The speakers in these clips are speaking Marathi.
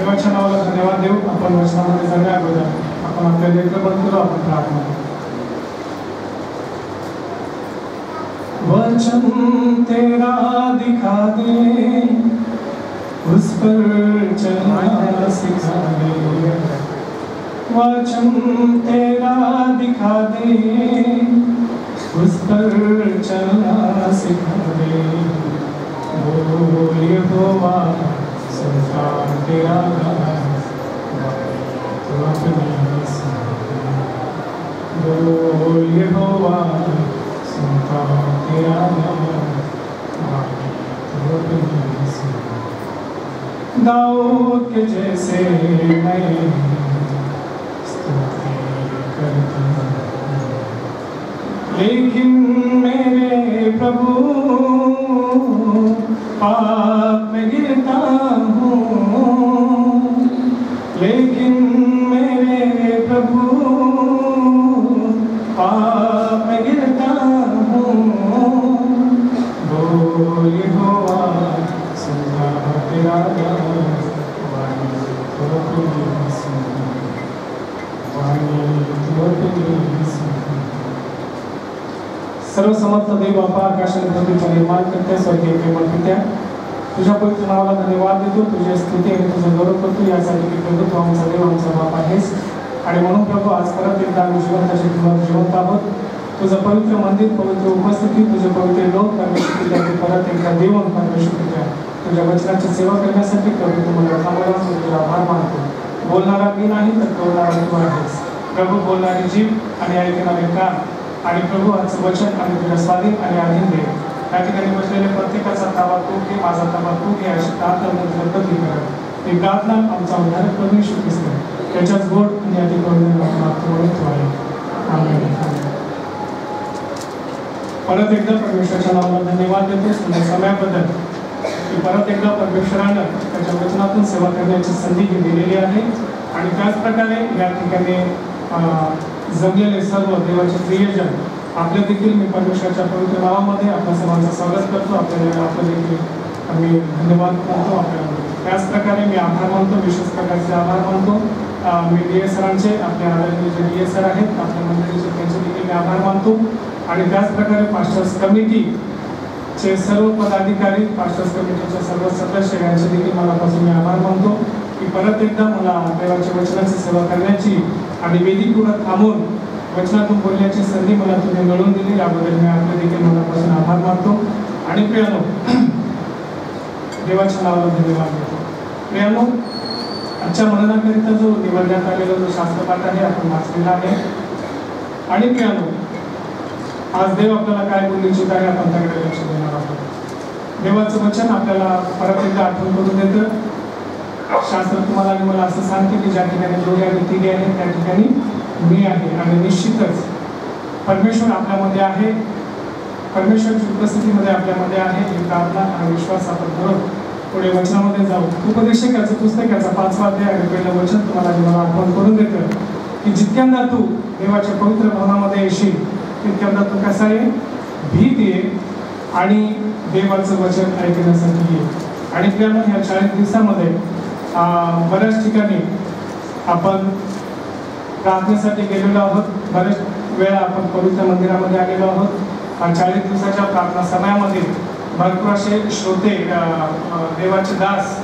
देवाच्या नावाला धन्यवाद देऊ. आपण वचनामध्ये जाण्या अगोदर आपण आपल्या लेकर बंद करू. आपण प्रार्थना करू. वचन तेरा दिखा दे, उस पर चलना सिखा दे. वचन तेरा दिखा दे, उस पर चलना सिखा दे. बोल यहोवा सुनता तेरा गान, तो अपनी सुन. बोल यहोवा सुनता तेरा गान, तो अपनी सुन. दाऊद के जैसे मैं स्तुति करता हूँ, लेकिन मेरे प्रभु पाप में गिरता हूँ. लेकिन मेरे प्रभु पाप में गिरता हूँ. बोल यहोवा सुनता तेरा गान, वाणी तो अपनी सुन. वाणी तो अपनी सुन. सर्वसमर्थ देव बापा, आकाश आणि पृथ्वीचा निर्माण करते, स्वर्गीय प्रेमळ पित्या, तुझ्या पवित्र नावाला धन्यवाद देतो. तुझी स्तुती आणि तुझा गौरव करतो यासाठी की प्रभू तू आमचा देव, आमचा बाप आहेस. आणि म्हणून प्रभू आज परत एकदा आम्ही जिवंत असे तुम्हाला जिवंत आहोत. तुझं पवित्र मंदिर, पवित्र उपस्थिती, तुझे पवित्र लोक परमेश्वर परत एकदा देऊन परमेश्वर तुझ्या वचनाची सेवा करण्यासाठी प्रभू तुम्हाला थांबवला. तुझा आभार मानतो. बोलणारा मी नाही तर बोलणारा तू आहेस प्रभू. बोलणारी जीभ आणि ऐकणारे कान आणि प्रभू आजचं वचन आणि तुझ्या स्वाधीन आणि अधीन दे. या ठिकाणी बसलेले प्रत्येकाचा ताबा तू घे, माझा ताबा तू घे अशी प्रार्थना कर. ही प्रार्थना आमचा उद्धारक परमेश्वर ख्रिस्त त्याच्याच गोड आणि अति करुणेने परत एकदा परमेश्वराच्या नावाला धन्यवाद देतो तुझ्या समयाबद्दल. की परत एकदा परमेश्वरानं त्याच्या वचनातून सेवा करण्याची संधी दिलेली आहे. आणि त्याचप्रकारे या ठिकाणी जमलेले सर्व देवाचे प्रियजन आपल्या देखील मी परमेश्वराच्या पवित्र नावामध्ये आपल्या सर्वांचं स्वागत करतो. आपलं देखील आम्ही धन्यवाद मानतो. आपल्याला त्याचप्रकारे मी आभार मानतो, विशेष प्रकारचे आभार मानतो मी डी एस सरांचे, आपल्या आदरणीय जे डी एस सर आहेत आपल्या मंडळीचे, त्यांचे देखील मी आभार मानतो. आणि त्याचप्रकारे पास्टर्स कमिटीचे सर्व पदाधिकारी, पास्टर्स कमिटीचे सर्व सदस्य यांचे देखील मनापासून मी आभार मानतो की परत एकदा मला देवाच्या वचनाची सेवा करण्याची आणि वेदी पुढे थांबून वचनातून बोलण्याची संधी मला तुम्ही मिळवून दिली. याबद्दल मी आपले देखील मनापासून आभार मानतो. आणि प्रियानो, देवाच्या नावाला धन्यवाद देतो. प्रियानो, आजच्या मननाकरिता जो निवडण्यात आलेला जो शास्त्रपाठ आहे आपण वाचलेला आहे. आणि प्रियानो, आज देव आपल्याला काय बोलू इच्छित आहे आपण त्याकडे लक्ष देणार आहोत. देवाचं वचन आपल्याला परत एकदा आठवण करून देतं. शास्त्र तुम्हाला आणि मला असं सांगते की ज्या ठिकाणी दोघे आणि तिघे आहेत त्या ठिकाणी मी आहे. आणि निश्चितच परमेश्वर आपल्यामध्ये आहे, परमेश्वरची उपस्थितीमध्ये आपल्यामध्ये आहे. ही प्रार्थना आणि विश्वास आपण करत पुढे वचनामध्ये जाऊ. उपदेशकाचं पुस्तक याचा 5वा अध्याय आणि पहिलं वचन तुम्हाला मला आठवण करून देतं की जितक्यांदा तू देवाच्या पवित्र भवनामध्ये येशील तितक्यांदा तू कसा ये, भीत ये आणि देवाचं वचन ऐकण्यासाठी ये. आणि त्यामुळे ह्या 40 दिवसामध्ये बऱ्याच ठिकाणी आपण प्रार्थनेसाठी गेलेलो आहोत. बरेच वेळा आपण पवित्र मंदिरामध्ये आलेलो आहोत. 40 दिवसाच्या प्रार्थना समयामध्ये भरपूर असे श्रोते, देवाचे दास,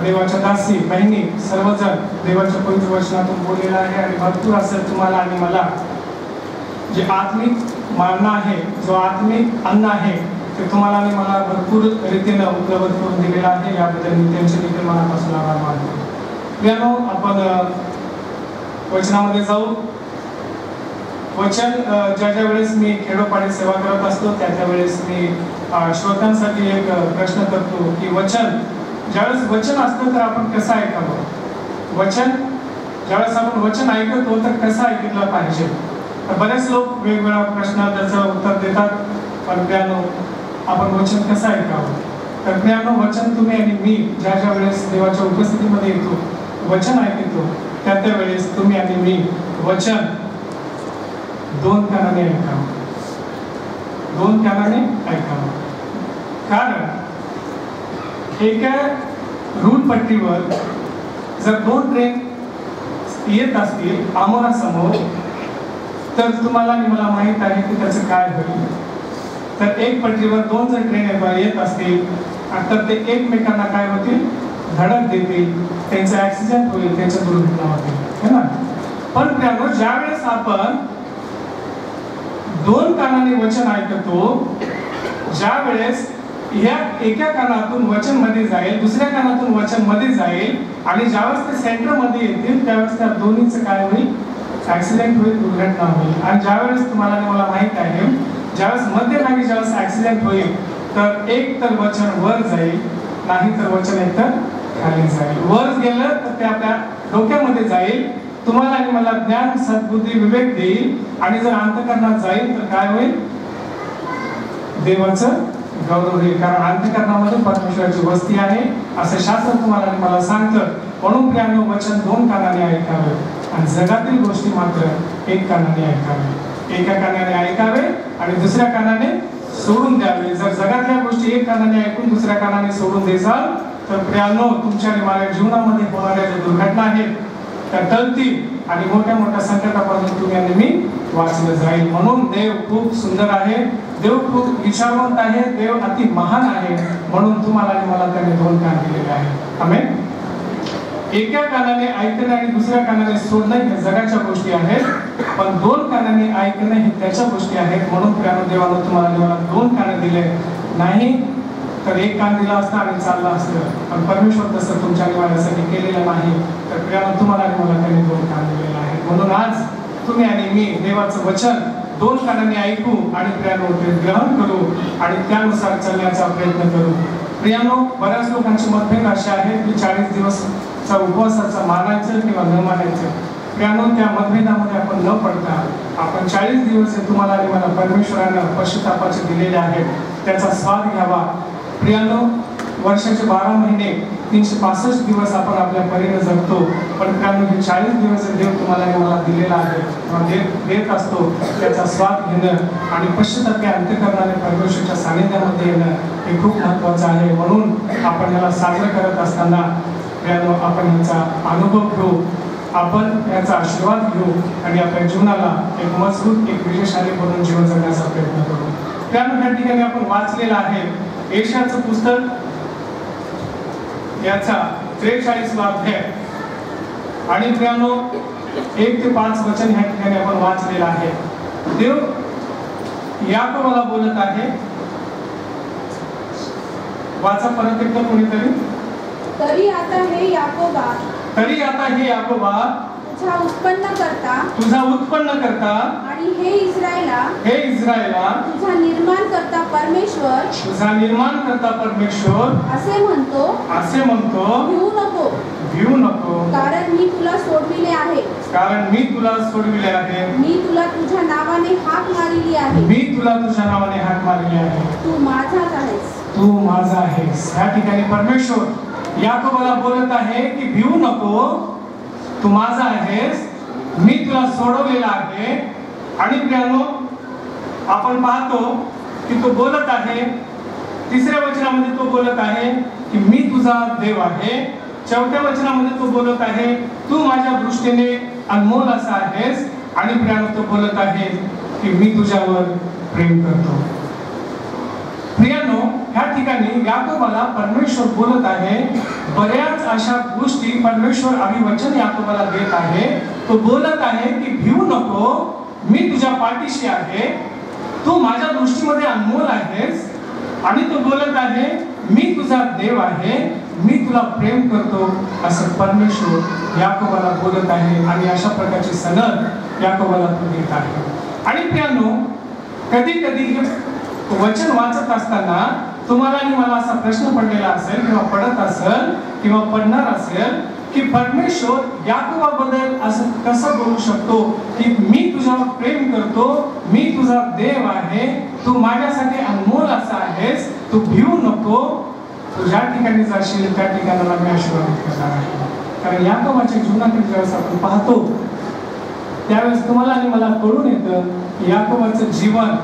देवाच्या दासी, बहिणी सर्वजण देवाच्या पवित्र वचनातून बोललेलं आहे. आणि भरपूर असं तुम्हाला आणि मला जे आत्मिक मानणं आहे, जो आत्मिक अन्न आहे ते तुम्हाला आणि मला भरपूर रीतीनं उपलब्ध करून दिलेलं आहे. याबद्दल मी त्यांचे देखील मनापासून आभार मानतो. प्रियानो, आपण वचनामध्ये जाऊ. वचन ज्या ज्या वेळेस मी खेडोपाडी सेवा करत असतो त्या वेळेस मी श्रोत्यांसाठी एक प्रश्न करतो की वचन ज्यावेळेस वचन असतं तर आपण कसं ऐकावं. वचन ज्यावेळेस आपण वचन ऐकतो तर कसं ऐकलं पाहिजे. तर बरेच लोक वेगवेगळ्या प्रश्न त्याचं उत्तर देतात. पण प्रियानो, आपण वचन कसं ऐकावं. तर प्रियानो, वचन तुम्ही आणि मी ज्या ज्या वेळेस देवाच्या उपस्थितीमध्ये येतो, वचन ऐकतो त्या वेळेस तुम्ही आणि मी वचन 2 कानाने ऐकावं. 2 कानाने ऐकावं. कारण एका रूट पट्टीवर जर 2 ट्रेन येत असतील आमोरासमोर, तर तुम्हाला आणि मला माहित आहे की त्याचं काय होईल. तर एक पटरीवर 2 जर ट्रेन येत असतील तर ते एकमेकांना काय होतील, धडक देतील, त्यांचं ऍक्सिडेंट होईल, त्यांच्या दुर्घटना होतील, है ना. पण त्यामुळे ज्यावेळेस आपण 2 कानाने वचन ऐकतो, ज्यावेळेस या एका कानातून वचन मध्ये जाईल, दुसऱ्या कानातून वचन मध्ये जाईल, आणि ज्यावेळेस ते सेंटर मध्ये येतील त्यावेळेस त्या दोन्हीचं काय होईल, ऍक्सिडेंट होईल, दुर्घटना होईल. आणि ज्यावेळेस तुम्हाला आणि मला माहित आहे, ज्यावेळेस मध्यभागी ज्यावेळेस ऍक्सिडेंट होईल तर एक तर वचन वर जाईल, नाही तर वचन एकतर खाली जाईल. वर गेलं तर ते आपल्या डोक्यामध्ये जाईल, तुम्हाला आणि मला ज्ञान, सद्बुद्धी, विवेक देईल, आणि जर अंतःकरणात जाईल तर काय होईल, देवाचं गौरव होईल. कारण अंतःकरणामध्ये परमेश्वराची वस्ती आहे असं शास्त्र तुम्हाला आणि मला सांगतं. म्हणून प्रियानो, वचन 2 कानाने ऐकावे आणि जगातील गोष्टी मात्र 1 कानाने ऐकावे. एका कानाने ऐकावे आणि दुसऱ्या कानाने सोडून द्यावे. जर जगातल्या गोष्टी 1 कानाने ऐकून दुसऱ्या कानाने सोडून देसाल तर प्रियानो, तुमच्या आणि माझ्या जीवनामध्ये होणाऱ्या ज्या दुर्घटना आहेत त्या टळतील आणि मोठ्या मोठ्या संकटापासून तुम्ही आणि मी वाचलं जाईल. म्हणून देव खूप सुंदर आहे, देव खूप विचारवंत आहे, देव अति महान आहे. म्हणून तुम्हाला आणि मला त्याने 2 कान दिलेले आहेत. आमेन. एका कानाने ऐकणं आणि दुसऱ्या कानाने सोडणं हे जगाच्या गोष्टी आहेत, पण 2 कानाने ऐकणं हे त्याच्या गोष्टी आहेत. म्हणून प्रियानो, देवानं तुम्हाला आणि मला 2 कान दिले, नाही तर 1 कान दिला असता आणि चालला असतं. पण परमेश्वर तसं तुमच्या आणि माझ्यासाठी केलेलं नाही. तर प्रियानो, तुम्हाला आणि मला त्याने 2 कान दिलेले आहेत. म्हणून आज तुम्ही आणि मी देवाचं वचन 2 कानाने ऐकू आणि प्रियानो ते ग्रहण करू आणि त्यानुसार चालण्याचा प्रयत्न करू. प्रियानो, बऱ्याच लोकांचे मतभेद असे आहेत की 40 दिवसचा उपवासाचा मानायचं किंवा न मानायचं. प्रियानो, त्या मतभेदामध्ये आपण न पडता आपण 40 दिवस हे तुम्हाला आणि मला परमेश्वरानं पश्चातापाचे दिलेले आहेत, त्याचा स्वाद घ्यावा. प्रियानो, वर्षाचे 12 महिने 365 दिवस आपण आपल्या परीने जगतो, पण प्रियानो, हे 40 दिवस देव तुम्हाला आणि मला दिलेला आहे, देत असतो, त्याचा स्वाद घेणं आणि पश्चाताप अंतःकरणाने परमेश्वराच्या सानिध्यामध्ये येणं हे खूप महत्त्वाचं आहे. म्हणून आपण याला साजरं करत असताना प्रियानो, आपण याचा अनुभव घेऊ, आपण याचा आशीर्वाद घेऊ आणि आपल्या जीवनाला एक मजबूत, एक विजयशाली बनवून जीवन जगण्याचा प्रयत्न करू. प्रियानो, या ठिकाणी आपण वाचलेलं आहे यशाचं पुस्तक, याचा 43वा अध्याय, आणि प्रियानो 1 ते 5 वचन ह्या ठिकाणी आपण वाचलेलं आहे. देव याकोबाला बोलत आहे. वाचा परत एकदा कोणीतरी. तरी आता हे याकोबा, तुझा उत्पन्न करता आणि हे इस्रायला तुझा निर्माण करता परमेश्वर असे म्हणतो, भिवू नको, कारण मी तुला सोडविले आहे, मी तुला तुझ्या नावाने हाक मारली आहे, तू माझा आहेस. या ठिकाणी परमेश्वर याकोबाला बोलत आहे की भिवू नको, तू माझा आहेस, मी तुला सोडवलेला आहे. आणि प्रियानो, आपण पाहतो की तो बोलत आहे, 3ऱ्या वचनामध्ये तो बोलत आहे की मी तुझा देव आहे. 4थ्या वचनामध्ये तो बोलत आहे तू माझ्या दृष्टीने अनमोल असा आहेस. आणि प्रियानो, तो बोलत आहे की मी तुझ्यावर प्रेम करतो. प्रियानो, ह्या ठिकाणी याकोबाला परमेश्वर बोलत आहे. बऱ्याच अशा गोष्टी परमेश्वर अभिवचन याकोबाला देत आहे. तो बोलत आहे की भिवू नको, मी तुझ्या पाठीशी आहे, तू माझ्या दृष्टीमध्ये अनमोल आहेस. आणि तो बोलत आहे मी तुझा देव आहे, मी तुला प्रेम करतो, असं परमेश्वर याकोबाला बोलत आहे. आणि अशा प्रकारची सनद याकोबाला तो देत आहे. आणि प्रियानो, कधी कधी हे वचन वाचत असताना तुम्हाला आणि मला असा प्रश्न पडलेला असेल किंवा पडत असेल किंवा पडणार असेल की परमेश्वर याकोबाबद्दल असं कसं बोलू शकतो की मी तुझ्यावर प्रेम करतो, मी तुझा देव आहे, तू माझ्यासाठी अनमोल असा आहेस, तू भिवू नको, तू ज्या ठिकाणी जाशील त्या ठिकाणाला मी आशीर्वाद करणार आहे. कारण याकोबाच्या जीवनातील ज्यावेळेस आपण पाहतो त्यावेळेस तुम्हाला आणि मला कळून येतं की याकोबाचं जीवन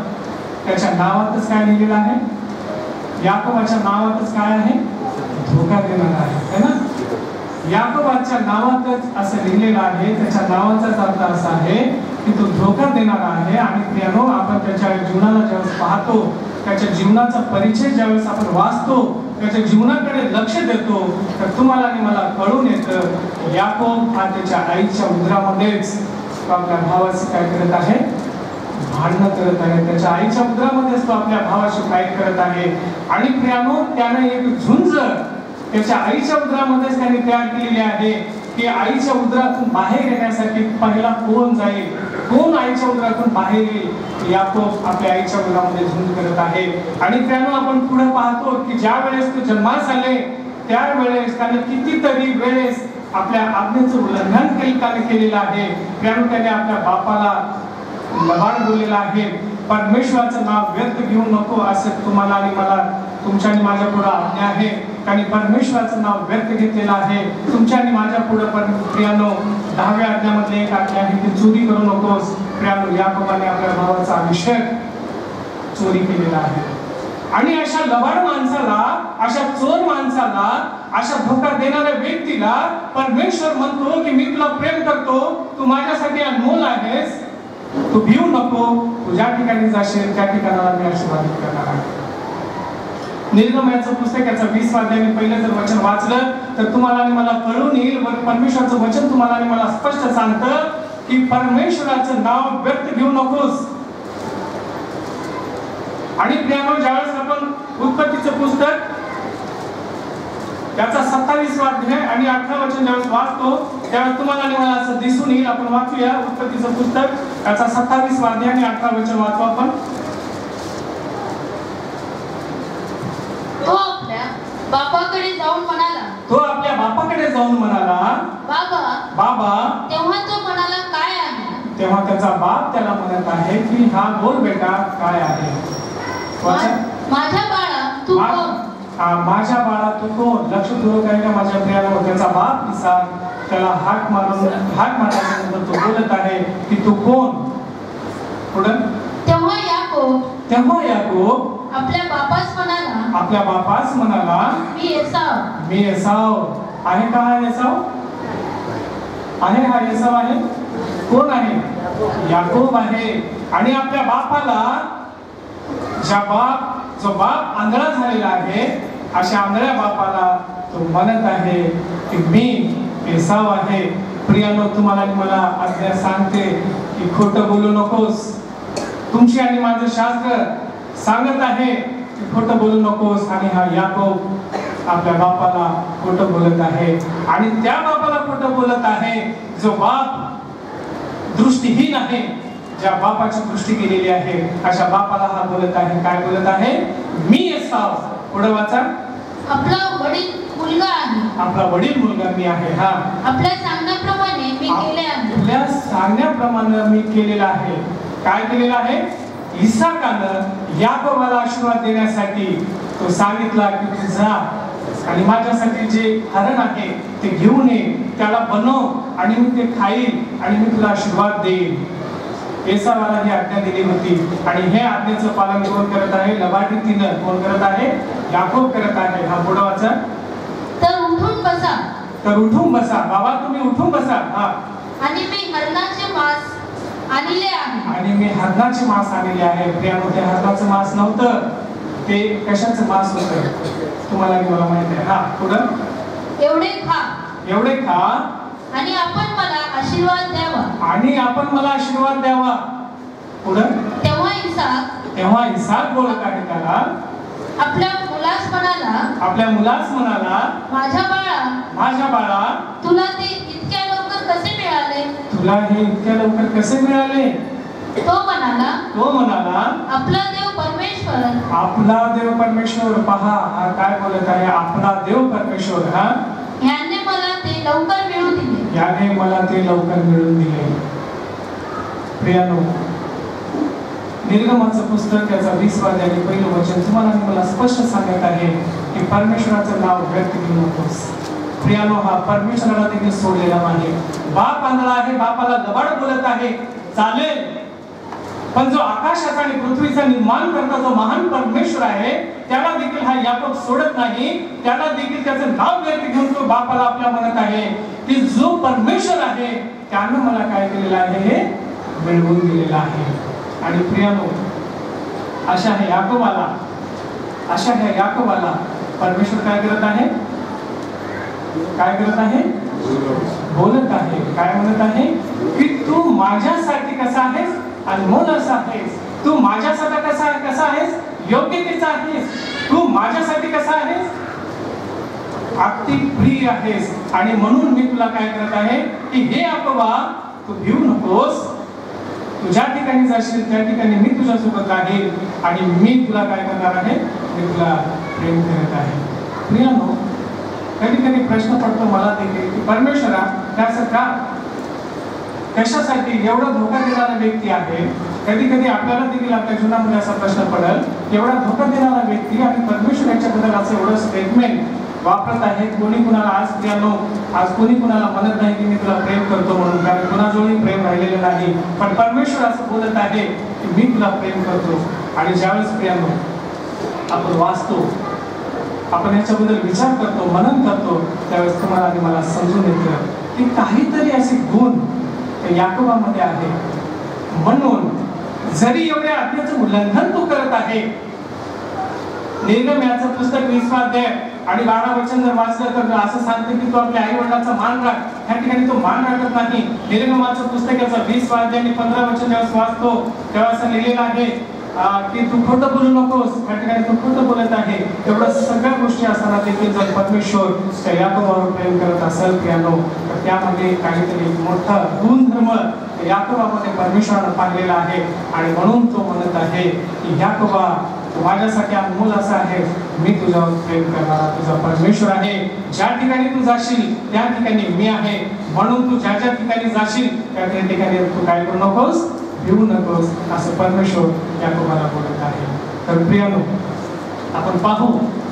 त्याच्या नावातच काय लिहिलेलं आहे. याकोबाच्या नावातच काय आहे, धोका देणार आहे, है ना. याकोबाच्या नावातच असं लिहिलेलं आहे, त्याच्या नावाचाच अर्थ असा आहे की तो धोका देणारा आहे. आणि प्रियानो, आपण त्याच्या जीवनाला ज्यावेळेस पाहतो, त्याच्या जीवनाचा परिचय ज्यावेळेस आपण वाचतो, त्याच्या जीवनाकडे लक्ष देतो, तर तुम्हाला आणि मला कळून येतं याकोब हा त्याच्या आईच्या उदरामध्येच आपल्या भावाशी काय करत आहे, भांडण करत आहे. त्याच्या आईच्या उदरामध्येच तो आपल्या भावाशी काय करत आहे. आणि प्रियानो, त्याने एक झुंज त्याच्या आईच्या उदरामध्येच त्याने तयार केलेली आहे की आईच्या उदरातून बाहेर येण्यासाठी पहिला कोण जाईल, कोण आईच्या उदरातून बाहेर येईल. याकोब आपल्या आईच्या उदरामध्ये झुंज करत आहे. आणि त्यानं आपण पुढे पाहतो की ज्या वेळेस तो जन्मास आले त्यावेळेस त्याने कितीतरी वेळेस आपल्या आज्ञेचं उल्लंघन केलेलं आहे. त्याने आपल्या बापाला लबाड बोललेला आहे. परमेश्वराचं नाव व्यर्थ घेऊ नको असं तुम्हाला आणि मला, तुमच्या आणि माझ्या पुढे आज्ञा आहे. आणि परमेश्वराचं नाव व्यर्थ घेतलेलं आहे. तुमच्या आणि माझ्या पुढे प्रियानो 10व्या आज्ञामधले एक आज्ञा आहे की चोरी करू नकोस. प्रियानो, याकोबाने आपल्या भावाचा अभिषेक चोरी केलेला आहे. आणि अशा लबाड माणसाला, अशा चोर माणसाला, अशा धोका देणाऱ्या व्यक्तीला परमेश्वर म्हणतो की मी तुला प्रेम करतो, तू माझ्यासाठी अनमोल आहेस, तू भिवू नको, तू ज्या ठिकाणी जाशील त्या ठिकाणाला मी आशीर्वाद करणार आहे. निर्गमनाचं पुस्तक याचा 20 अध्यायाने पहिलं जर वचन वाचलं तर तुम्हाला आणि मला कळून येईल. परमेश्वराचं वचन तुम्हाला आणि मला स्पष्ट सांगतं की परमेश्वराचं नाव व्यर्थ घेऊ नकोस. आणि प्रियानो, ज्यावेळेस आपण उत्पत्तीचं पुस्तक त्याचा 27वा अध्याय आणि 18 वचन ज्यावेळेस वाचतो त्यावेळेस तुम्हाला आणि मला असं दिसून येईल. आपण वाचूया उत्पत्तीचं पुस्तक त्याचा 27वा अध्याय आणि 18 वचन वाचू आपण. तो आपल्या बापाकडे जाऊन म्हणाला, बाबा. तेव्हा तो म्हणाला, काय आहे? तेव्हा त्याचा बाप त्याला म्हणत आहे की हा बोल बेटा, काय आहे? माझ्या बाळा तू कोण? माझ्या बाळा तू कोण? लक्षपूर्वक आहे का माझ्या प्रियाला? त्याचा बाप इसाक त्याला हाक मारल्यानंतर तो बोलत आहे की तू कोण? पुढे तेव्हा याकोब आपल्या बापास म्हणाला, मी एसाव आहे. का हा एसाव आहे? हा एसाव आहे. कोण आहे? याकोब आहे. आणि आपल्या बापाला जो बाप आंधळा झालेला आहे अशा आंधळ्या बापाला तो म्हणत आहे की मी एसाव आहे. प्रियानो, तुम्हाला आणि मला आज्ञा सांगते की खोटं बोलू नकोस. तुमची आणि माझं शास्त्र सांगत आहे की खोटं बोलू नकोस. आणि हा याकोब आपल्या बापाला खोटं बोलत आहे. आणि त्या बापाला खोटं बोलत आहे जो बाप दृष्टीहीन आहे, ज्या बापाची दृष्टी केलेली आहे अशा बापाला हा बोलत आहे. काय बोलत आहे? मी एसाव. पुढे वाचा. आपला वडील मुलगा आहे. आपला वडील मुलगा मी आहे. हा, आपल्या सांगण्याप्रमाणे मी केले आहे. आपल्या सांगण्याप्रमाणे मी केलेला आहे. काय केलेलं आहे? इसाकानं याकोबाला आशीर्वाद देण्यासाठी तो सांगितला की तू जा आणि माझ्यासाठी जे हरण आहे ते घेऊन ये, त्याला बनव आणि मी ते खाईल आणि मी तुला आशीर्वाद देईन. एसावाला ही आज्ञा दिली होती. आणि हे आज्ञेचं पालन कोण करत आहे? लबाडीतीनं कोण करत आहे? याकोब करत आहे. हा, पुढे वाचा. तर उठून बसा. बाबा तुम्ही उठून बसा. हा, आणि मी हरणाचे मांस आणले आहे. प्रियानो, ते हरणाचं मांस नव्हतं, ते कशाचं मांस होतं तुम्हाला मला माहिती आहे. हा, पुढे. एवढे खा आणि आपण मला आशीर्वाद द्यावा. पुढे. तेव्हा इसाक बोलत आहे त्याला, आपल्या मुलास म्हणाला, माझ्या बाळा तुला हे इतक्या लवकर कसे मिळाले? तो म्हणाला, आपला देव परमेश्वर. पहा, हा काय बोलत आहे? आपला देव परमेश्वर. हा, याने मला ते लवकर मिळवून दिले. प्रियानो, निर्गमनाचं पुस्तक त्याचा 20 अध्याय पहिलं वचन तुम्हाला आणि मला स्पष्ट सांगत आहे की परमेश्वराचं नाव व्यक्त घेऊ नकोस. प्रियानो, हा परमेश्वराला देखील सोडलेला नाही. बाप आंधळा आहे, बापाला लबाड बोलत आहे. चालेल, पण जो आकाशाचा आणि पृथ्वीचा निर्माण करता जो महान परमेश्वर आहे त्याला देखील हा याकोब सोडत नाही. त्याला देखील त्याचं नाव व्यक्त घेऊन तो बापाला आपल्या म्हणत आहे की जो परमेश्वर आहे त्यानं मला काय केलेलं आहे हे मिळवून दिलेलं आहे. आणि प्रियानो, अशा ह्या याकोबाला परमेश्वर काय करत आहे? काय करत आहे? बोलत आहे. काय म्हणत आहे की तू माझ्यासाठी कसा आहेस? अनमोल असा आहेस. तू माझ्यासाठी कसा आहेस? योग्यतेचा आहेस. तू माझ्यासाठी कसा आहेस? अति प्रिय आहेस. आणि म्हणून मी तुला काय करत आहे की हे याकोबा, तू भिवू नकोस. तू ज्या ठिकाणी जाशील त्या ठिकाणी मी तुझ्यासोबत राहील आणि मी तुला काय करणार आहे? मी तुला प्रेम करत आहे. प्रियानो, कधी कधी प्रश्न पडतो मला देखील की परमेश्वरा त्याचं का, कशासाठी एवढा धोका देणारा व्यक्ती आहे. कधी कधी आपल्याला देखील आपल्या जीवनामध्ये असा प्रश्न पडेल, एवढा धोका देणारा व्यक्ती आणि परमेश्वर याच्याबद्दल असं एवढं स्टेटमेंट वापरत आहे. कोणी कुणाला आज कोणी कुणाला म्हणत नाही की मी तुला प्रेम करतो म्हणून, कारण कुणाजवळही प्रेम राहिलेलं नाही. पण परमेश्वर असं बोलत आहे की मी तुला प्रेम करतो. आणि ज्यावेळेस प्रियानो आपण वाचतो, आपण याच्याबद्दल विचार करतो, मनन करतो, त्यावेळेस तुम्हाला आणि मला समजून येतं की काहीतरी असे गुण याकोबामध्ये आहे. म्हणून जरी एवढ्या आज्ञेचं उल्लंघन तू करत आहे, निर्गमनाचं पुस्तक 20 अध्याय आणि 12 वचन जर वाचलं तर असं सांगते की तू आपल्या आई वडिलांचा मान राख. ह्या ठिकाणी तो मान राखत नाही. निर्गमनाचं पुस्तक याचा 20 अध्याय आणि 15 वचन जेव्हा वाचतो तेव्हा असं लिहिलेलं आहे की तू खोटं बोलू नकोस. या ठिकाणी तू खोटं बोलत आहे. एवढं सगळ्या गोष्टी असताना देखील जर परमेश्वर त्या याकोबावर प्रेम करत असेल प्रियानो, तर त्यामध्ये काहीतरी मोठा गुणधर्म याकोबामध्ये परमेश्वरानं पाहिलेला आहे. आणि म्हणून तो म्हणत आहे की याकोबा, तू माझ्यासाठी अनमोल असा आहे. मी तुझ्यावर प्रेम करणारा तुझा परमेश्वर आहे. ज्या ठिकाणी तू जाशील त्या ठिकाणी मी आहे. म्हणून तू ज्या ज्या ठिकाणी जाशील त्या ठिकाणी तू काय करू नकोस, भिवू नकोस, असं परमेश्वर याकोबाला बोलत आहे. तर प्रियानो, आपण पाहू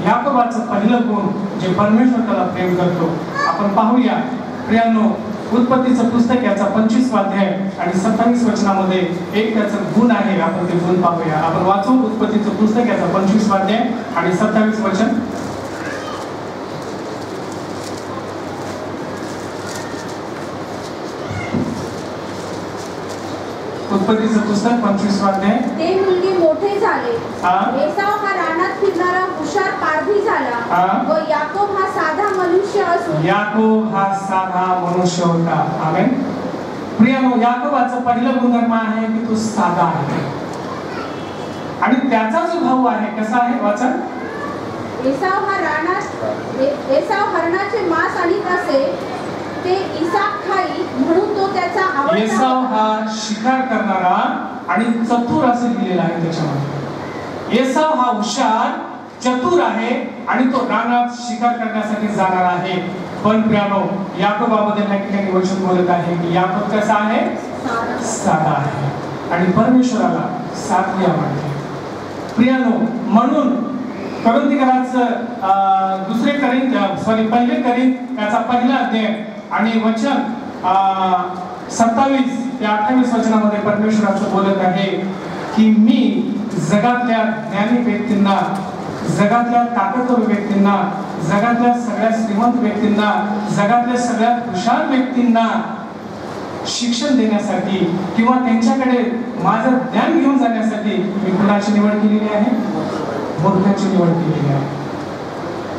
याकोबाचं पहिलं गुण जे परमेश्वर त्याला प्रेम करतो. आपण पाहूया प्रियानो, उत्पत्तीचं पुस्तक याचा 25 अध्याय आणि 27 वचनामध्ये एक त्याचं गुण आहे. आपण ते गुण पाहूया. आपण वाचू उत्पत्तीचं पुस्तक याचा 25 अध्याय आणि 27 वचन. उत्पत्तीचं पुस्तक 25 अध्याय. ते मुलगे मोठे झाले. एसाव हा रानात फिरणारा हुशार पारधी झाला व याकोब हा साधा मनुष्य असून याकोब हा साधा मनुष्य होता. आमेन. प्रियानो, याकोबाचं पहिलं गुणधर्म आहे की तो साधा आहे. आणि त्याचा जो भाऊ आहे कसा आहे? वाचन. एसाव हरणाचे मांस आणीत असे, ते इसाक खाई, म्हणून तो त्याचा आवडता. एसाव हा शिकार करणारा आणि चतुर असं लिहिलेलं आहे त्याच्यामध्ये. एसाव हा हुशार, चतुर आहे आणि तो रानात शिकार करण्यासाठी जाणार आहे. पण प्रियानो, याकोबाबद्दल या ठिकाणी वचन बोलत आहे की याकोब कसा आहे? साधा आहे. आणि परमेश्वराला साधगी आवडते. प्रियानो, म्हणून पहिलं करीत त्याचा पहिला अध्याय आणि वचन 27 ते 28 वचनामध्ये परमेश्वराचं बोलत आहे की मी जगातल्या ज्ञानी व्यक्तींना, जगातल्या ताकदवर व्यक्तींना, जगातल्या सगळ्या श्रीमंत व्यक्तींना, जगातल्या सगळ्यात हुशार व्यक्तींना शिक्षण देण्यासाठी किंवा त्यांच्याकडे माझं ज्ञान घेऊन जाण्यासाठी मी कुणाची निवड केलेली आहे? मूर्खाची निवड केलेली आहे.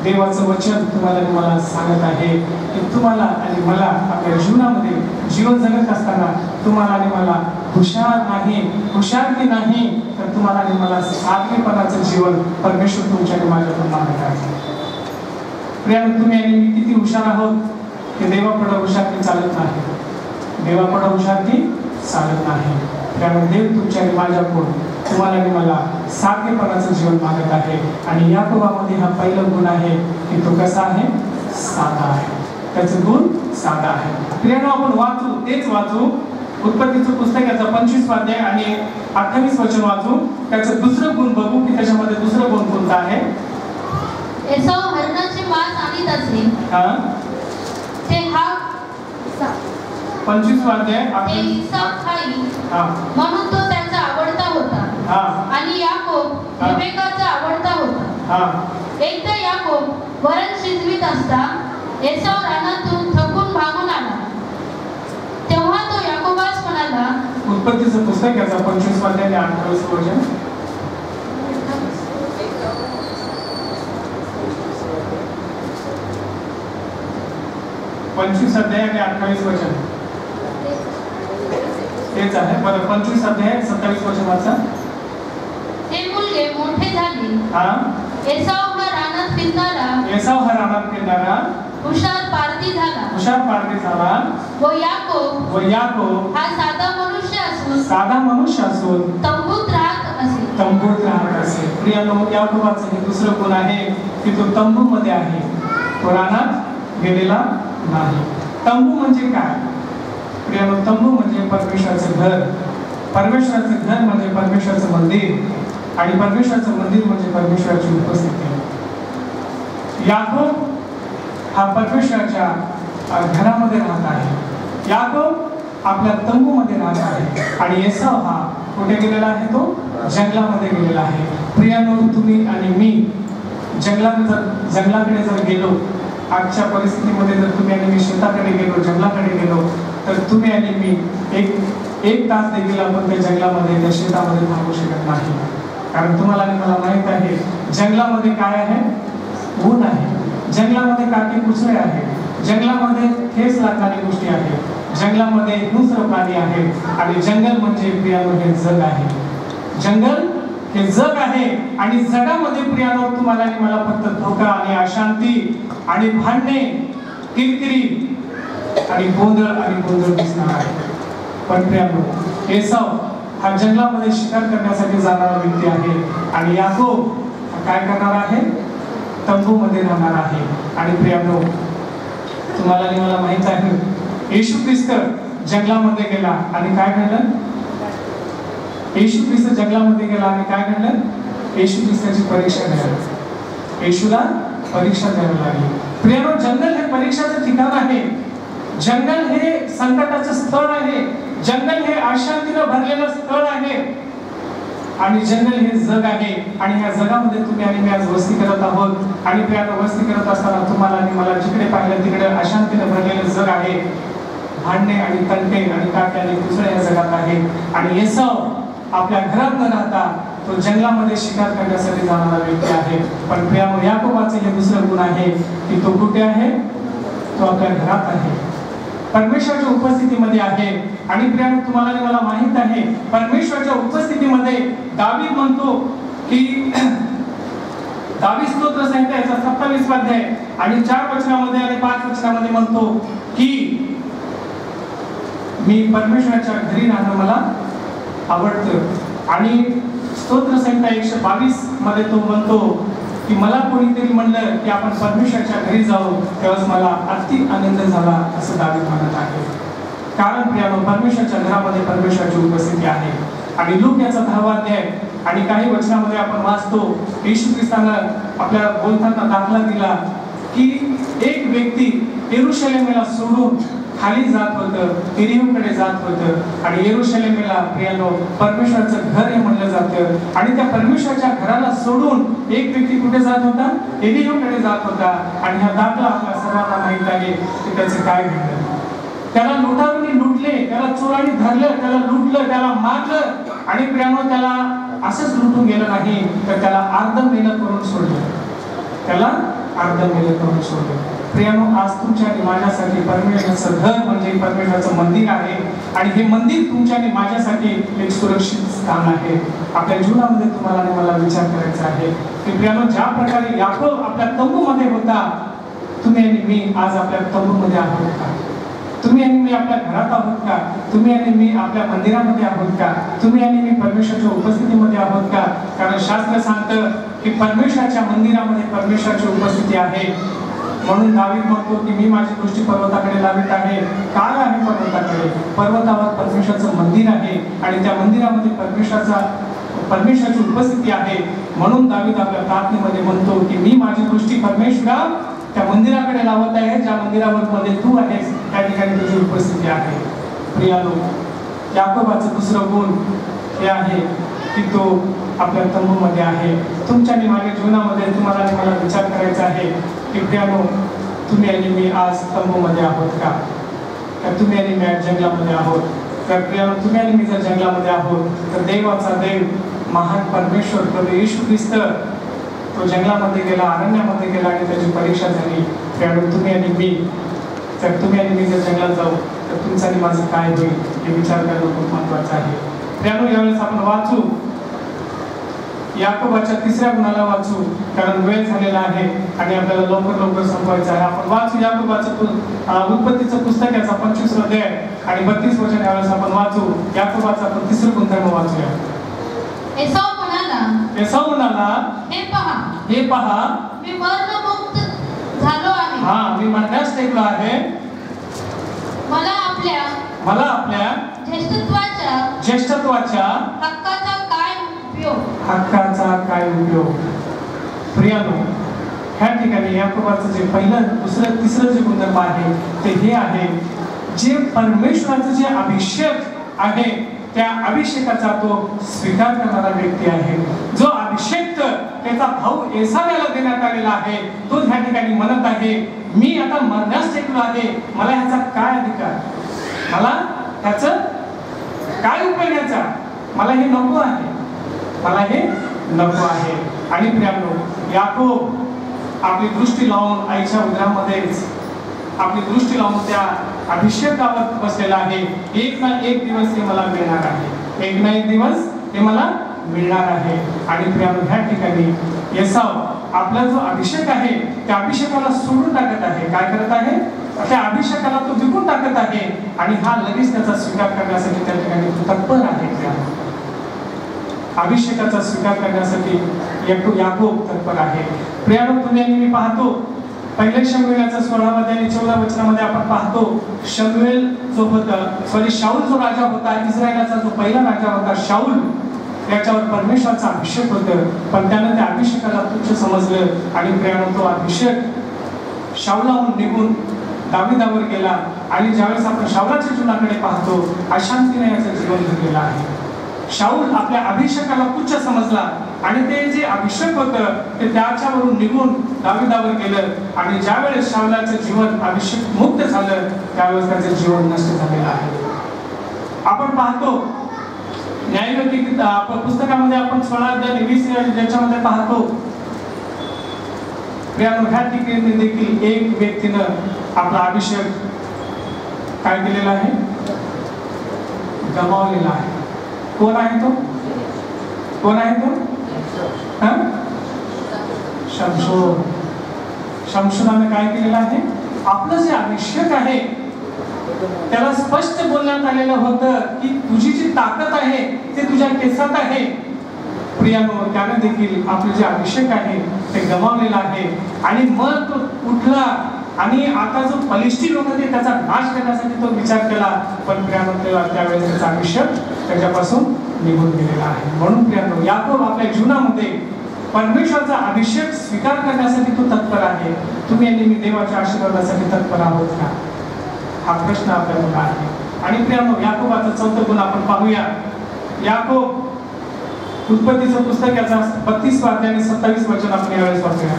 देवाचं वचन तुम्हाला मला सांगत आहे की तुम्हाला आणि मला आपल्या जीवनामध्ये जीवन जगत असताना तुम्हाला आणि मला हुशारकी नाही तर तुम्हाला आणि मला साधेपणाचं जीवन परमेश्वर तुमच्या आणि माझ्याकडून मागत आहे. प्रियानो, तुम्ही आणि मी किती हुशार आहोत की देवापुढे हुशारकी चालत नाही. देवापुढे हुशारकी चालत नाही. त्यामुळे देव तुमच्या आणि माझ्याकडून तुम्हाला आणि मला साधेपणाचं जीवन मागत आहे. आणि याकोबामध्ये हा पहिला गुण आहे की तो कसा आहे? साधा आहे. त्याचं गुण साधा आहे. प्रियानो, आपण तेच वाचू उत्पत्तीचं पुस्तक याचा 25 अध्याय आणि 28 वचन वाचू. त्याचं दुसरं गुण बघू की त्याच्यामध्ये दुसरं गुण कोणता आहे? एसाव हरणाचे मांस आणीत असे, ते हा 25 अध्याय म्हणून तो त्याचा आवडता आणि याकोब रिबेकाचा आवडता होता. एकदा याकोब वरण शिजवीत असता एसाव रानातून थकून भागून आला. तेव्हा तो याकोबास म्हणाला. उत्पत्तीचं पुस्तक याचा 25 अध्याय 28 वचन. 25 अध्याय आणि 28 वचन तेच आहे. बरं 25 अध्याय 27 वचन वाचा. ते मुलगे मोठे झाले. एसाव हा रानात फिरणारा हुशार पारधी झाला. व याकोब हा साधा मनुष्य असून तंबूत राहत असे. प्रियानो, याकोबाचं हे दुसरं गुण आहे की तो तंबूमध्ये आहे, तो रानात गेलेला नाही. तंबू म्हणजे काय? प्रियानो, तंबू म्हणजे परमेश्वराचं घर. परमेश्वराचं घर म्हणजे परमेश्वराचं मंदिर आणि परमेश्वराचं मंदिर म्हणजे परमेश्वराची उपस्थिती. याकोब हा परमेश्वराच्या घरामध्ये राहत आहे. याकोब आपल्या तंबूमध्ये राहत आहे आणि एसाव हा कुठे गेलेला आहे? तो जंगलामध्ये गेलेला आहे. प्रियानो, तुम्ही आणि मी जंगलाकडे जर गेलो, आजच्या परिस्थितीमध्ये जर तुम्ही आणि मी शेताकडे गेलो, जंगलाकडे गेलो, तर तुम्ही आणि मी एक तास देखील आपण त्या जंगलामध्ये, त्या शेतामध्ये थांबू शकत नाही. कारण तुम्हाला आणि मला माहित आहे जंगलामध्ये काय आहे? ऊन आहे. जंगलामध्ये काटे कुसळे आहे. जंगलामध्ये ठेस लागणारी गोष्टी आहे. जंगलामध्ये हिंस्र प्राणी आहे. आणि जंगल म्हणजे प्रियानो हे जग आहे. जंगल हे जग आहे आणि जगामध्ये प्रियानो तुम्हाला आणि मला फक्त धोका आणि अशांती आणि भांडणे, किरकिरी आणि गोंधळ दिसणार आहे. पण प्रियानो, एसाव हा जंगलामध्ये शिकार करण्यासाठी जाणारा व्यक्ती आहे आणि याकोब काय करणार आहे? तंबूमध्ये राहणार आहे. आणि प्रियानो, तुम्हाला आणि मला माहित आहे येशू ख्रिस्त जंगलामध्ये गेला आणि काय घडलं? येशू ख्रिस्त जंगलामध्ये गेला आणि काय घडलं? येशू ख्रिस्ताची परीक्षा घ्यायला, येशूला परीक्षा द्यावी लागली. प्रियानो, जंगल हे परीक्षाचं ठिकाण आहे. जंगल हे संकटाचं स्थळ आहे. जंगल हे अशांतीनं भरलेलं स्थळ आहे आणि जंगल हे जग आहे. आणि या जगामध्ये तुम्ही आणि मी आज वस्ती करत आहोत. आणि प्रियानो, वस्ती करत असताना तुम्हाला आणि मला जिकडे पाहिलं तिकडे अशांतीनं भरलेलं जग आहे. भांडणे आणि तंटे आणि काटे आणि कुसळे या जगात आहे. आणि एसाव आपल्या घरात न राहता तो जंगलामध्ये शिकार करण्यासाठी जाणारा व्यक्ती आहे. पण प्रियानो, याकोबाचे हे दुसरं गुण आहे की तो कुठे आहे? तो आपल्या घरात आहे, परमेश्वराच्या उपस्थितीमध्ये आहे. आणि प्रियानो, तुम्हाला आणि मला माहित आहे परमेश्वराच्या उपस्थितीमध्ये दावीद म्हणतो की दावीद स्तोत्र संहिता याचा 27 अध्याय आणि 4 वचनामध्ये आणि 5 वचनामध्ये म्हणतो की मी परमेश्वराच्या घरी राहणं मला आवडतं. आणि स्तोत्र संहिता 122 मध्ये तो म्हणतो की मला कोणीतरी म्हणलं की आपण परमेश्वराच्या घरी जाऊ, तेव्हाच मला अति आनंद झाला, असं दावीद म्हणत आहे. कारण प्रियानो, परमेश्वराच्या घरामध्ये परमेश्वराची उपस्थिती आहे. आणि लूक याचा 10वा अध्याय आणि काही वचनामध्ये आपण वाचतो येशू ख्रिस्तानं आपल्या बोलताना दाखला दिला की एक व्यक्ती यरूशलेमेला सोडून खाली जात होतं, एरिहोकडे जात होतं. आणि यरूशलेमेला प्रियानो परमेश्वराचं घर हे म्हणलं जातं. आणि त्या परमेश्वराच्या घराला सोडून एक व्यक्ती कुठे जात होता? एरिहोकडे जात होता. आणि हा दाखला आपल्या सर्वांना माहित आहे की त्याचं काय घडलं. त्याला लुटारूनी लुटले, त्याला चोरांनी धरलं, त्याला लुटलं, त्याला मारलं. आणि प्रियानो, त्याला असंच लुटून गेलं नाही, तर त्याला अर्ध मेहनत करून सोडलं. प्रियानो, आज तुमच्या आणि माझ्यासाठी परमेश्वराचं घर म्हणजे परमेश्वराचं मंदिर आहे. आणि हे मंदिर तुमच्या आणि माझ्यासाठी एक सुरक्षित स्थान आहे. आपल्या जीवनामध्ये तुम्हाला आणि मला विचार करायचा आहे की प्रियानो, ज्या प्रकारे याकोब आपल्या तंबूमध्ये होता, तुम्ही आणि मी आज आपल्या तंबूमध्ये आहोत का? तुम्ही आणि मी आपल्या घरात आहोत का? तुम्ही आणि मी आपल्या मंदिरामध्ये आहोत का? तुम्ही आणि मी परमेश्वराच्या उपस्थितीमध्ये आहोत का? कारण शास्त्र सांगतं की परमेश्वराच्या मंदिरामध्ये परमेश्वराची उपस्थिती आहे. म्हणून दावीद म्हणतो की मी माझी दृष्टी पर्वताकडे लावित आहे. काय आहे पर्वताकडे? पर्वतावर परमेश्वराचं मंदिर आहे आणि त्या मंदिरामध्ये परमेश्वराची उपस्थिती आहे. म्हणून दावीद आपल्या प्रार्थनेमध्ये म्हणतो की मी माझी दृष्टी परमेश्वरा त्या मंदिराकडे लावत आहे, ज्या मंदिरामध्ये तू आहेस, त्या ठिकाणी तुझी उपस्थिती आहे. प्रियानो, याकोबाचं दुसरं गुण हे आहे की तो आपल्या तंबूमध्ये आहे. तुमच्या आणि माझ्या जीवनामध्ये तुम्हाला आणि मला विचार करायचा आहे की प्रियानो, तुम्ही आणि मी आज तंबूमध्ये आहोत का? तुम्ही आणि मी आज जंगलामध्ये आहोत तर प्रियानो, तुम्ही आणि मी जर जंगलामध्ये आहोत तर देवाचा देव महान परमेश्वर प्रभू येशू ख्रिस्त तो जंगलामध्ये गेला, अरण्यामध्ये गेला आणि त्याची परीक्षा झाली. प्रियानो, तुम्ही आणि मी जर जंगलात जाऊ तर तुमचं आणि माझं काय होईल हे विचार करणं खूप महत्त्वाचं आहे. प्रियानो, यावेळेस आपण वाचू याकोबाच्या 3ऱ्या गुणाला वाचू, कारण वेळ झालेला आहे आणि आपल्याला लवकर संपवायचं आहे. आपण वाचू याकोबाचं उत्पत्तीचं पुस्तक याचा 25 अध्याय आणि 32 वचन यावेळेस आपण वाचू. याकोबाचा आपण 3रं गुणधर्म वाचूया. एसाव म्हणाला, हे पहा मी मरणमुक्त झालो आहे. मी मरण्यास टेकलो आहे. मला आपल्या ज्येष्ठत्वाच्या हक्काचा काय उपयोग? प्रियानो, ह्या ठिकाणी याकोबाचं जे पहिलं, दुसरं, तिसरं जे गुणधर्म आहे ते हे आहे, जे परमेश्वराचं जे अभिषेक आहे त्या अभिषेकाचा तो स्वीकार करणारा व्यक्ती आहे. जो अभिषेक त्याचा भाऊ एसाव्याला देण्यात आलेला आहे, तो ह्या ठिकाणी म्हणत आहे, मी आता मरण्यास टेकलो आहे. मला ह्याचा काय अधिकार? मला ह्याचं काय उपयोग? ह्याचा मला हे नको आहे, मला हे नको आहे. आणि प्रियानो, याकोब आपली दृष्टी लावून आईच्या उदरामध्येच आपली दृष्टी लावून त्या अभिषेकावर बसलेला आहे. एक ना एक दिवस हे मला मिळणार आहे, एक ना एक दिवस हे मला मिळणार आहे. आणि प्रियानो, ह्या ठिकाणी एसाव आपला जो अभिषेक आहे त्या अभिषेकाला सोडून टाकत आहे. काय करत आहे? त्या अभिषेकाला तो विकून टाकत आहे आणि हा लगेच त्याचा स्वीकार करण्यासाठी त्या ठिकाणी तत्पर आहे. अभिषेकाचा स्वीकार करण्यासाठी याकोब तत्पर आहे. प्रियानो, तुम्ही आणि मी पाहतो पहिले शमूएलाच्या 16 आणि 14 वचनामध्ये आपण पाहतो, शमूएल जो होता शाऊल जो राजा होता, इस्रायलाचा जो पहिला राजा होता शाऊल, याच्यावर परमेश्वराचा अभिषेक होतं, पण त्यानं त्या अभिषेकाला तुच्छ समजलं आणि प्रियानो, तो अभिषेक शाऊलाहून निघून दाविदावर गेला. आणि ज्यावेळेस आपण शाऊलाच्या जीवनाकडे पाहतो, अशांतीने याचं जीवन जगलेलं आहे. शाऊल आपल्या अभिषेकाला तुच्छ समजला आणि ते जे अभिषेक होतं ते त्याच्यावरून निघून दाविदावर गेलं आणि ज्यावेळेस शाऊलाचं जीवन अभिषेक मुक्त झालं त्यावेळेस त्याचं जीवन नष्ट झालेलं आहे. आपण पाहतो न्यायविधी पुस्तकामध्ये आपण 16 अध्याय 20 ज्याच्यामध्ये पाहतो, ह्या ठिकाणी देखील एक व्यक्तीनं आपला अभिषेक काय केलेला आहे? गमावलेला आहे. कोण आहे तो? शमशोनाने काय केलेलं आहे? आपलं जे अभिषेक आहे त्याला स्पष्ट बोलण्यात आलेलं होतं की तुझी जी ताकद आहे ते तुझ्या केसात आहे. प्रियानो, त्याने देखील आपले जे अभिषेक आहे ते गमावलेलं आहे आणि मग तो उठला आणि आता जो फलिस्टी लोक होते त्याचा नाश करण्यासाठी तो विचार केला, पण प्रियानो त्यावेळेस त्याचा अभिषेक त्याच्यापासून निघून गेलेला आहे. म्हणून प्रियानो, याकोब आपल्या जीवनामध्ये परमेश्वराचा अभिषेक स्वीकार करण्यासाठी तो तत्पर आहे. तुम्ही आणि मी देवाच्या आशीर्वादासाठी तत्पर आहोत का? हा प्रश्न आपल्याला आहे. आणि प्रियानो, याकोबाचा 4था गुण आपण पाहूया. याकोब उत्पत्तीचं पुस्तक याचा 32 अध्याय आणि 27 वचन आपण यावेळेस वाचूया.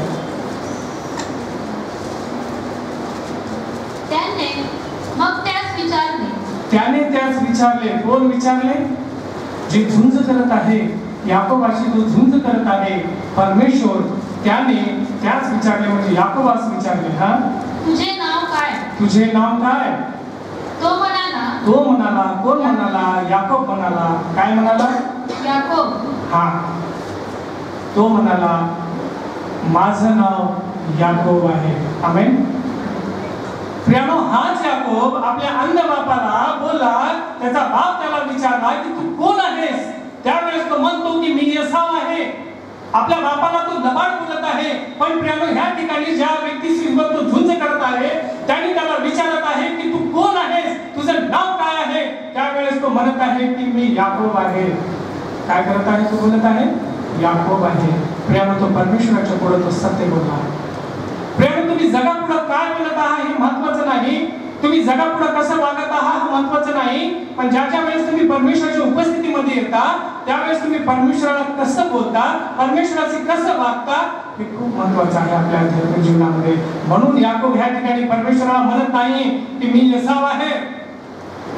त्याने त्याच विचारले. कोण विचारले? जे झुंज करत आहे, याकोबाशी जो झुंज करत आहे परमेश्वर, त्याने त्याच विचारले, म्हणजे याकोबास विचारले, हा तुझे नाव काय? तुझे नाव काय? तो म्हणाला. कोण म्हणाला? याकोब म्हणाला. काय म्हणाला? याकोब. हा, तो म्हणाला माझं नाव याकोब आहे. आमेन. प्रियानो, हाच याकोब आपल्या अंध बापाला बोलला. त्याचा बाप त्याला विचारला की तू कोण आहेस? त्यावेळेस तो म्हणतो की मी एसाव आहे. आपल्या बापाला तो लबाड बोलत आहे. पण प्रियानो, ह्या ठिकाणी ज्या व्यक्तीशी तो झुंज करत आहे त्याने त्याला विचारत आहे की तू कोण आहेस, तुझं नाव काय आहे? त्यावेळेस तो म्हणत आहे की मी याकोब आहे. काय करत आहे? तो बोलत आहे याकोब आहे. प्रियानो, तो परमेश्वराच्या पुढे तो सत्य बोलला. प्रियानो, तुम्ही जगापुढे काय बोलत आहात हे महत्वाचं नाही, तुम्ही जगापुढे कसं वागत आहात महत्वाचं नाही, पण ज्या वेळेस तुम्ही परमेश्वराच्या उपस्थितीमध्ये येता त्यावेळेस तुम्ही परमेश्वराला कसं बोलता, परमेश्वराशी कसं वागता, हे खूप महत्वाचं आहे आपल्या आध्यात्मिक जीवनामध्ये. म्हणून याकोब ह्या ठिकाणी परमेश्वराला म्हणत नाही की मी एसाव आहे,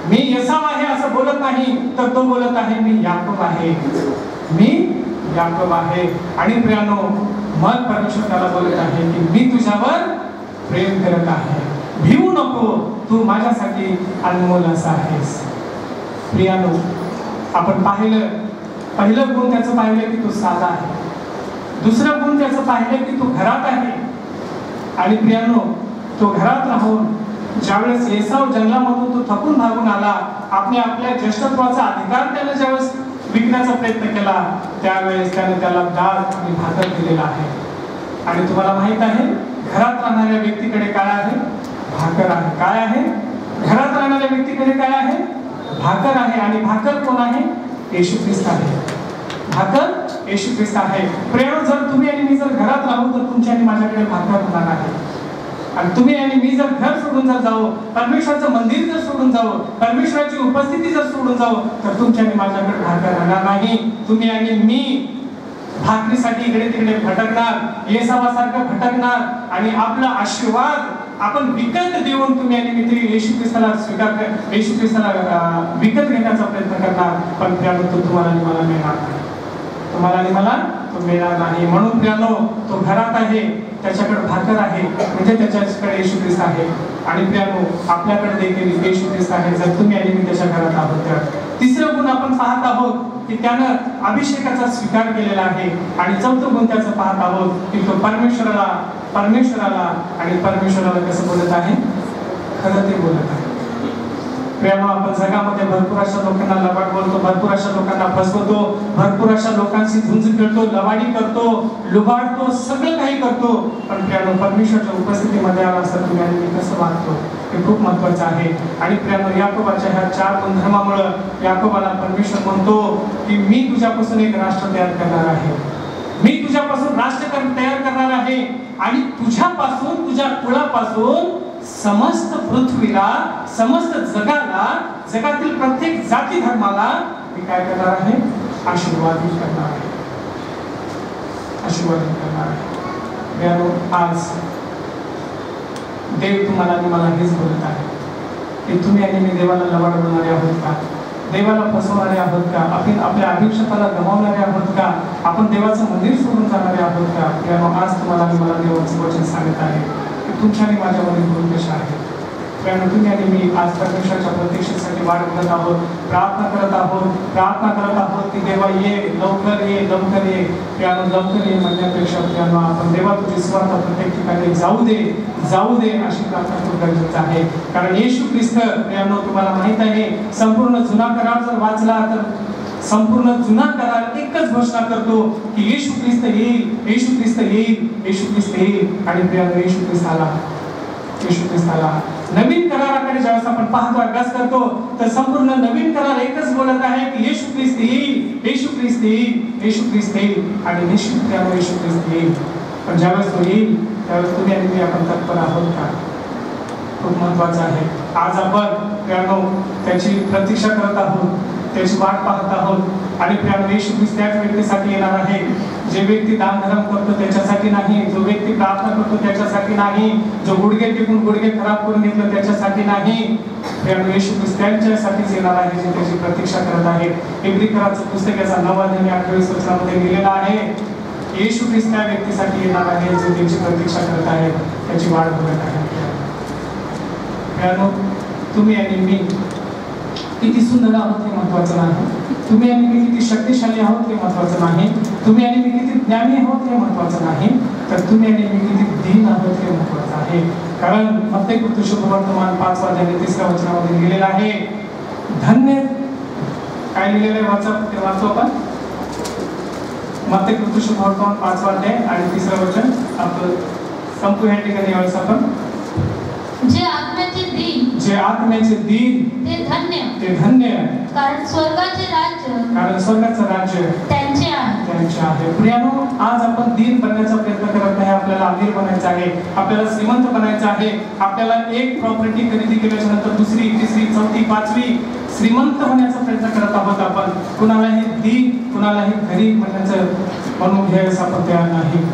मी एसाव आहे असं बोलत नाही, तर तो बोलत आहे मी याकोब आहे, मी याकोब आहे. आणि प्रियानो, मग परमेश्वर त्याला बोलत आहे की मी तुझ्यावर प्रेम करत आहे, भिवू नको, तू माझ्यासाठी अनमोल असा आहेस. प्रियानो, आपण पहिलं गुण त्याचं पाहिलं की तो साधा आहे, दुसरं गुण त्याचं पाहिलं की तो घरात आहे. आणि प्रियानो, तो घरात राहून ज्यावेळेस एसाव जंगलामधून तो थकून भागून आला, आपल्या ज्येष्ठत्वाचा अधिकार त्याने ज्यावेळेस विकण्याचा प्रयत्न केला, त्यावेळेस त्याने त्याला डाळ आणि भाकर दिलेला आहे. आणि तुम्हाला माहित आहे, घरात राहणाऱ्या व्यक्तीकडे काय आहे? भाकर आहे. काय आहे? घरात राहणाऱ्या व्यक्तीकडे काय आहे? भाकर आहे. आणि भाकर कोण आहे? येशू ख्रिस्त आहे. भाकर येशू ख्रिस्त आहे. प्रियानो, जर तुम्ही आणि मी जर घरात राहू तर तुमच्या आणि माझ्याकडे भाकर होणार आहे. आणि तुम्ही आणि मी जर घर सोडून जर जाऊ, परमेश्वराचं मंदिर जर सोडून जाऊ, परमेश्वराची उपस्थिती जर सोडून जाऊ, तर तुमच्या आणि माझ्याकडे भाकर राहणार नाही. तुम्ही आणि मी भाकरीसाठी इकडे तिकडे भटकणार, येसावासारखं भटकणार, आणि आपला आशीर्वाद आपण विकत देऊन तुम्ही आणि मी येशू ख्रिस्ताला येशू ख्रिस्ताला विकत घेण्याचा प्रयत्न करणार. पण प्रियानो, तो तुम्हाला आणि मला मिळणार नाही, तुम्हाला आणि मला तो मिळणार नाही. म्हणून प्रियानो, तो घरात आहे, त्याच्याकडे भाकर आहे, म्हणजे त्याच्याकडे येशू ख्रिस्त आहे. आणि प्रियानो, आपल्याकडे देखील येशू ख्रिस्त आहे, जर तुम्ही आणि मी त्याच्या घरात आहोत तर. तिसरं गुण आपण पाहत आहोत की त्यानं अभिषेकाचा स्वीकार केलेला आहे. आणि चौथं गुण त्याचं पाहत आहोत की तो परमेश्वराला आणि परमेश्वराला कसं बोलत आहे? खरं ते बोलत आहे. प्रेमा, आपण जगामध्ये भरपूर अशा लोकांना लबाड बोलतो, भरपूर अशा लोकांना फसवतो, भरपूर अशा लोकांशी झुंज खेळतो, लवाडी करतो, लुबाडतो, सगळं काही करतो. पण प्रेमा, परमेश्वराच्या उपस्थितीमध्ये आला असता तुम्ही आणि मी कसं वागतो हे खूप महत्वाचं आहे. आणि प्रेमा, याकोबाच्या ह्या 4 गुणधर्मामुळे याकोबाला परमेश्वर म्हणतो की मी तुझ्यापासून एक राष्ट्र तयार करणार आहे, मी तुझ्यापासून राष्ट्र तयार करणार आहे, आणि तुझ्यापासून, तुझ्या कुळापासून समस्त पृथ्वीला, समस्त जगाला, जगातील प्रत्येक जाती धर्माला मी काय करणार आहे? आशीर्वादित करणार आहे, आशीर्वादित करणार आहे. आज देव तुम्हाला आणि मला हेच बोलत आहे की तुम्ही आणि मी देवाला लबाड बोलणारे आहोत का? देवाला फसवणारे आहोत का? आपण आपल्या अभिषेकाला गमावणारे आहोत का? आपण देवाचं मंदिर सोडून जाणारे आहोत का? किंवा आज तुम्हाला आणि मला देवाचं वचन सांगत आहे की तुमच्या आणि माझ्यामध्ये गुण कशा आहेत. कारण तुम्ही आणि मी आज परमेश्वराच्या प्रत्यक्षतेसाठी वाट बघत आहोत, प्रार्थना करत आहोत की देवा ये, लवकर ये, लवकर ये. लवकर ये म्हणण्यापेक्षा आपण देवा तुझी स्वार्थ प्रत्येक ठिकाणी जाऊ दे अशी प्रार्थना खूप गरजेचं आहे. कारण येशू ख्रिस्त, तुम्हाला माहित आहे, संपूर्ण जुना करार जर वाचला तर संपूर्ण जुना करार एकच घोषणा करतो की येशू ख्रिस्त येईल, येशू ख्रिस्त येईल, येशू ख्रिस्त येईल. आणि प्रियानो, येशू ख्रिस्त आला. नवीन कराराकडे ज्यावेळेस आपण पाहतो, अभ्यास करतो, तर संपूर्ण नवीन करार एकच बोलत आहे की येशू ख्रिस्त येईल, येशू ख्रिस्त येईल, येशू ख्रिस्त येईल, आणि निश्चित त्यामुळे येशू ख्रिस्त येईल. पण ज्यावेळेस तो येईल त्यावेळेस तुम्ही आणि मी आपण तत्पर आहोत का? खूप महत्वाचं आहे. आज आपण त्याची प्रतीक्षा करत आहोत, त्याची वाट पाहत आहोत. आणि येशू ख्रिस्त त्याच व्यक्तीसाठी येणार आहे, जे व्यक्ती दानधर्म करतो त्याच्यासाठी नाही, जो व्यक्ती प्रार्थना करतो त्याच्यासाठी नाही, जो गुडघे टिकून गुडघे खराब करून घेतलं त्याच्यासाठी नाही. येशू ख्रिस्त त्यांच्यासाठीच येणार आहे, जे त्याची प्रतीक्षा करत आहे. इब्रिकराचं पुस्तक याचा 9 अध्याय 28 वचनामध्ये लिहिलेला आहे, येशू ख्रिस्त त्या व्यक्तीसाठी येणार आहे जे त्याची प्रतीक्षा करत आहे, त्याची वाट बघत आहे. तुम्ही आणि मी किती सुंदर आहोत हे महत्वाचं नाही, तुम्ही आणि मी किती शक्तिशाली आहोत हे महत्वाचं नाही, तुम्ही आणि मी किती ज्ञानी आहोत हे महत्वाचं नाही, तर तुम्ही आणि मी किती दीन आहोत हे महत्वाचं आहे. कारण मत्ती शुभवर्तमान 5 अध्याय 3 वचनामध्ये लिहिलेलं आहे, धन्य, काय लिहिलेलं आहे वाचू आपण. मत्ती शुभवर्तमान 5 अध्याय आणि 3 वचन आपण संपू या ठिकाणी. यावेळेस आपण जे आत्म्याचे दीन जे आत्म्याचे दीन ते धन्य कारण स्वर्गाचे स्वर्गाचं राज्य त्यांचे आहे. प्रियानो, आज आपण दीन बनण्याचा प्रयत्न करत नाही. आपल्याला अमीर बनायचं आहे, आपल्याला श्रीमंत बनायचं आहे. आपल्याला एक प्रॉपर्टी खरेदी केल्याच्या नंतर दुसरी, तिसरी, चौथी, पाचवी श्रीमंत होण्याचा प्रयत्न करत आहोत आपण. कुणालाही दीन, कुणालाही गरीब म्हणून घ्यायला आपण तयार नाही.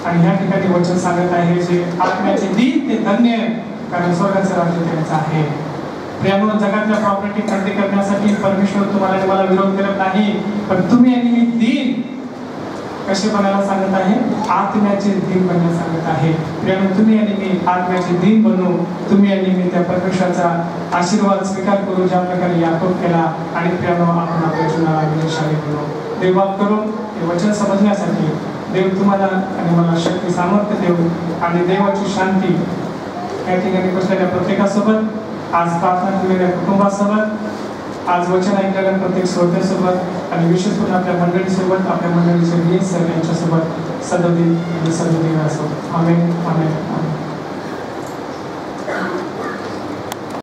आणि ह्या ठिकाणी वचन सांगत आहे, जे आत्म्याचे दीन ते धन्य कारण स्वर्गाचं राज्य त्यांचं आहे. प्रियानो, जगातल्या प्रॉपर्टी खरेदी करण्यासाठी परमेश्वर तुम्हाला मला विरोध करत नाही, पण तुम्ही आणि मी दीन कसे बनायला सांगत आहे? आत्म्याचे दीन बनण्यास सांगत आहे. प्रियानो, तुम्ही आणि मी आत्म्याचे दीन बनू. तुम्ही आणि मी त्या परमेश्वराचा आशीर्वाद स्वीकार करू ज्या प्रकारे याकोब केला. आणि प्रियानो, आपण आपल्या जीवनाला विजयशाली करू. देवबाप करू हे वचन समजण्यासाठी देव तुम्हाला आणि मला शक्ती सामर्थ्य देऊ आणि देवाची शांती या ठिकाणी बसलेल्या प्रत्येकासोबत, आज प्रार्थना केलेल्या कुटुंबासोबत, आज वचन ऐकलेल्या प्रत्येक श्रोत्यासोबत आणि विशेष करून आपल्या मंडळीसोबत, आपल्या मंडळीचे यांच्यासोबत सदोदिन आणि सदोदिन असो. आमेन, आमेन, आमेन.